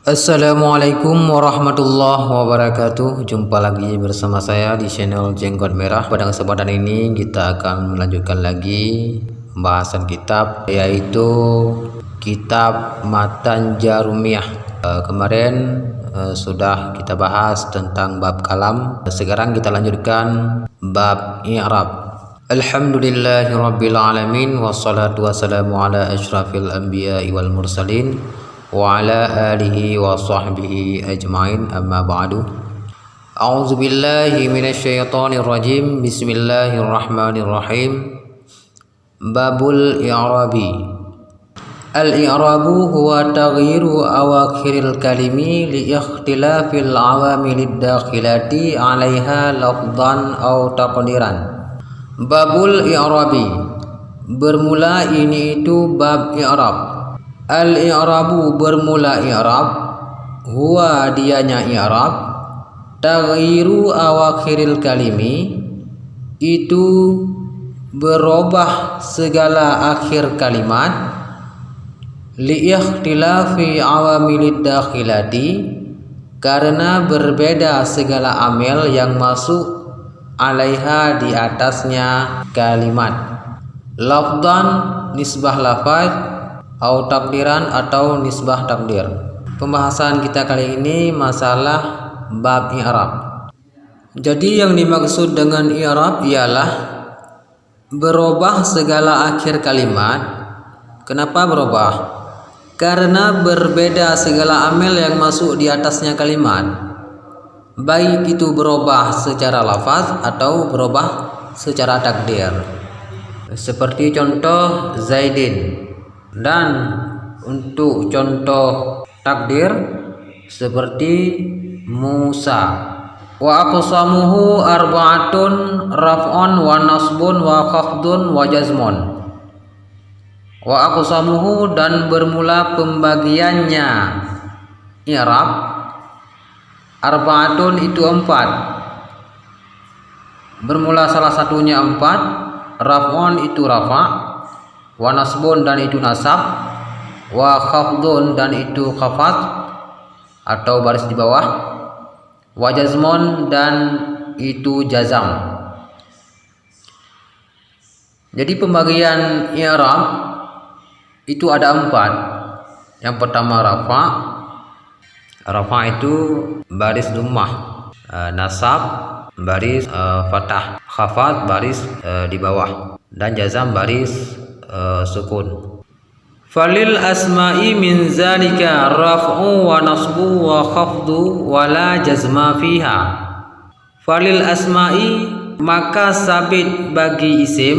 Assalamualaikum warahmatullahi wabarakatuh. Jumpa lagi bersama saya di channel Jenggot Merah. Pada kesempatan ini kita akan melanjutkan lagi pembahasan kitab, yaitu kitab Matan Jarumiyah. Kemarin sudah kita bahas tentang bab kalam. Sekarang kita lanjutkan bab i'rab. Alhamdulillahirabbil alamin, wassalatu wassalamu ala asyrafil anbiya'i wal mursalin wa ala alihi wa sahbihi ajma'in, amma ba'du. A'udzu billahi minasyaitonir rajim. Bismillahirrahmanirrahim. Babul i'rabi. Al-i'rabu huwa taghyiru awakhiril kalimi li ikhtilafil awamilid dakhilati 'alaiha lafdhan aw taqdiran. Babul i'rabi, bermula ini itu bab i'rab. Al-i'rabu, bermula i'rab, huwa dianya i'rab, taghyiru awakhiril kalimi, itu berubah segala akhir kalimat, li ikhtilafi awamilid dakhilati, karena berbeda segala amil yang masuk alaiha di atasnya kalimat, lafdan nisbah lafaz, atau takdiran atau nisbah takdir. Pembahasan kita kali ini masalah bab i'rab. Jadi yang dimaksud dengan i'rab ialah berubah segala akhir kalimat. Kenapa berubah? Karena berbeda segala amil yang masuk di atasnya kalimat, baik itu berubah secara lafaz atau berubah secara takdir. Seperti contoh Zaidin. Dan untuk contoh takdir seperti Musa. Wa aqsamuhu arba'atun raf'un wa nasbun wa khafdun wa jazmun. Wa aqsamuhu, dan bermula pembagiannya i'rab, arba'atun itu 4. Bermula salah satunya 4, raf'un itu rafa', wa nasbun dan itu nasab, wa khafdun dan itu khafad atau baris di bawah, wa jazmun dan itu jazam. Jadi pembagian i'rab itu ada 4. Yang pertama rafa. Rafa itu baris dhammah, nasab baris fathah, khafad baris di bawah, dan jazam baris sukun. Falil asma'i min zalika raf'u wa nasbu wa khafdu wa la jazma fiha. Falil asma'i, maka sabit bagi isim,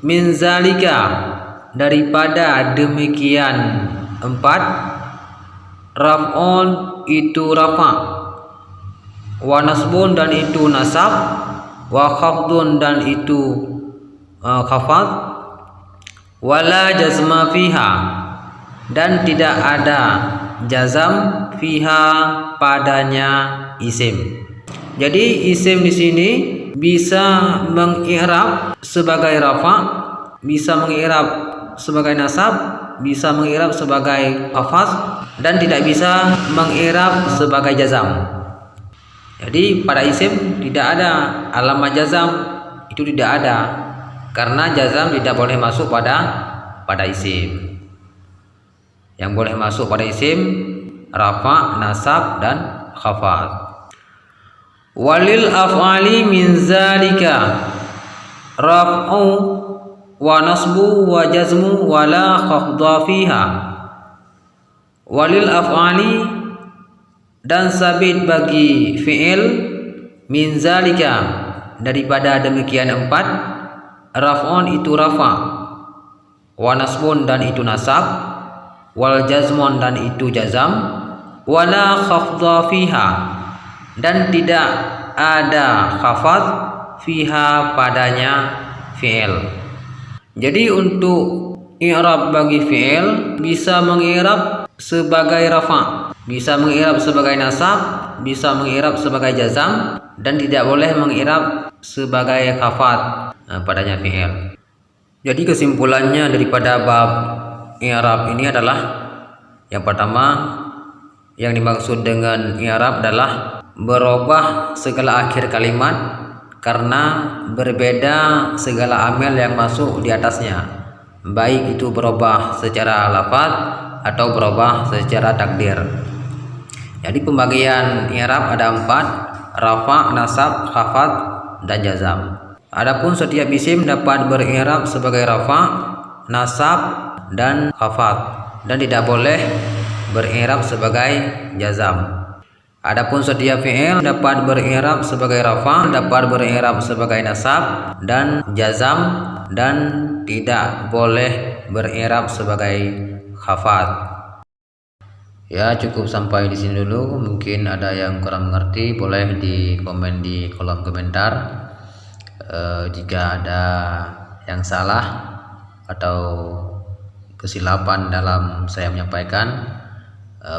min zalika, daripada demikian 4, raf'un itu rafa', wa nasbun dan itu nasab, wa khafdun dan itu khafad, wala jazma fiha, dan tidak ada jazam fiha padanya isim. Jadi isim di sini bisa mengi'rab sebagai rafa, bisa mengi'rab sebagai nasab, bisa mengi'rab sebagai khafad, dan tidak bisa mengi'rab sebagai jazam. Jadi pada isim tidak ada alamat jazam, itu tidak ada, karena jazam tidak boleh masuk pada isim. Yang boleh masuk pada isim rafa, nasab, dan khafad. Walil af'ali min zalika raf'u wa nasbu wa jazmu wa la khafdha fiha. Walil af'ali, dan sabit bagi fi'il, min zalika, daripada demikian 4, raf'un itu rafa, wa nasbun dan itu nasab, wal jazmun dan itu jazam, wala khafdha fiha, dan tidak ada khafad fiha padanya fi'il. Jadi untuk i'rab bagi fi'il bisa mengi'rab sebagai rafa, bisa mengi'rab sebagai nasab, bisa mengi'rab sebagai jazam, dan tidak boleh mengi'rab sebagai khafad padanya fi'il. Jadi kesimpulannya daripada bab i'rab ini adalah yang pertama, Yang dimaksud dengan i'rab adalah berubah segala akhir kalimat karena berbeda segala amil yang masuk di atasnya, baik itu berubah secara lafaz atau berubah secara takdir. Jadi pembagian i'rab ada 4: rafa, nasab, khafad, dan jazam. Adapun setiap isim dapat beri'rab sebagai rafa, nasab, dan khafad, dan tidak boleh beri'rab sebagai jazam. Adapun setiap fi'il dapat beri'rab sebagai rafa, dapat beri'rab sebagai nasab dan jazam, dan tidak boleh beri'rab sebagai khafad. Ya, cukup sampai di sini dulu. Mungkin ada yang kurang mengerti, boleh di komen di kolom komentar. Jika ada yang salah atau kesilapan dalam saya menyampaikan,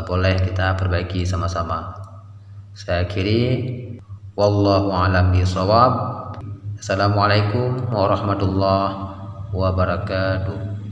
boleh kita perbaiki sama-sama. Saya akhiri, wallahu a'lam bishawab. Assalamualaikum warahmatullahi wabarakatuh.